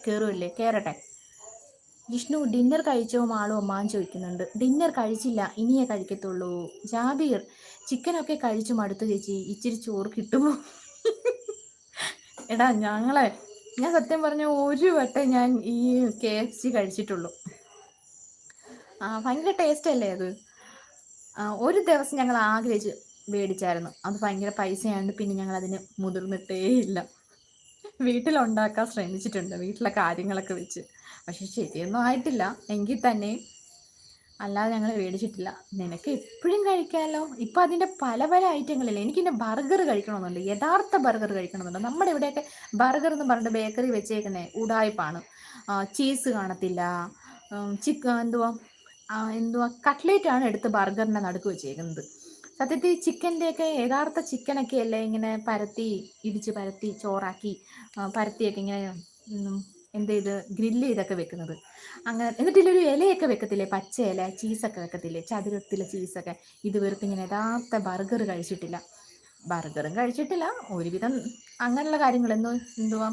കയറുമല്ലേ, കയറട്ടെ. ജിഷ്ണു ഡിന്നർ കഴിച്ചോ മാളോ അമ്മാൻ ചോദിക്കുന്നുണ്ട്. ഡിന്നർ കഴിച്ചില്ല, ഇനിയേ കഴിക്കത്തുള്ളൂ. ജാബീർ ചിക്കനൊക്കെ കഴിച്ചു മടുത്തു ചേച്ചി, ഇച്ചിരി ചോറ് കിട്ടുമോ? എടാ ഞാൻ സത്യം പറഞ്ഞ ഒരു വട്ടം ഞാൻ ഈ KFC കഴിച്ചിട്ടുള്ളൂ. ഭയങ്കര ടേസ്റ്റ് അല്ലേ അത്. ഒരു ദിവസം ഞങ്ങൾ ആഗ്രഹിച്ച് മേടിച്ചായിരുന്നു. അത് ഭയങ്കര പൈസയായതുകൊണ്ട് പിന്നെ ഞങ്ങൾ അതിന് മുതിർന്നിട്ടേ ഇല്ല. വീട്ടിലുണ്ടാക്കാൻ ശ്രമിച്ചിട്ടുണ്ട്, വീട്ടിലെ കാര്യങ്ങളൊക്കെ വെച്ച്. പക്ഷെ ശരിയൊന്നും ആയിട്ടില്ല. എങ്കിൽ തന്നെ അല്ലാതെ ഞങ്ങൾ മേടിച്ചിട്ടില്ല. നിനക്ക് എപ്പോഴും കഴിക്കാമല്ലോ. ഇപ്പം അതിൻ്റെ പല പല ഐറ്റങ്ങളില്ലേ. എനിക്കിൻ്റെ ബർഗർ കഴിക്കണമെന്നുണ്ട്, യഥാർത്ഥ ബർഗർ കഴിക്കണമെന്നുണ്ട്. നമ്മുടെ ഇവിടെയൊക്കെ ബർഗർ എന്ന് പറഞ്ഞിട്ട് ബേക്കറി വെച്ചേക്കുന്നേ ഉടായ്പാണ്. ചീസ് കാണത്തില്ല, എന്തുവാ കട്ട്ലേറ്റ് ആണ് എടുത്ത് ബർഗറിൻ്റെ നടുക്ക് വെച്ചേക്കുന്നത്. സത്യത്തിൽ ചിക്കൻ്റെയൊക്കെ യഥാർത്ഥ ചിക്കനൊക്കെ അല്ലേ ഇങ്ങനെ പരത്തി ഇടിച്ച് പരത്തി ചോറാക്കി പരത്തിയൊക്കെ ഇങ്ങനെ എന്ത് ചെയ്ത് ഗ്രില്ല് ചെയ്തൊക്കെ വെക്കുന്നത്. അങ്ങനെ എന്നിട്ടില്ലൊരു ഇലയൊക്കെ വെക്കത്തില്ലേ, പച്ച ഇല, ചീസൊക്കെ വെക്കത്തില്ലേ, ചതുരത്തിലെ ചീസൊക്കെ. ഇതുവരെക്കും ഇങ്ങനെ യഥാർത്ഥ ബർഗർ കഴിച്ചിട്ടില്ല. ബർഗറും കഴിച്ചിട്ടില്ല, ഒരുവിധം അങ്ങനെയുള്ള കാര്യങ്ങൾ എന്തുവാ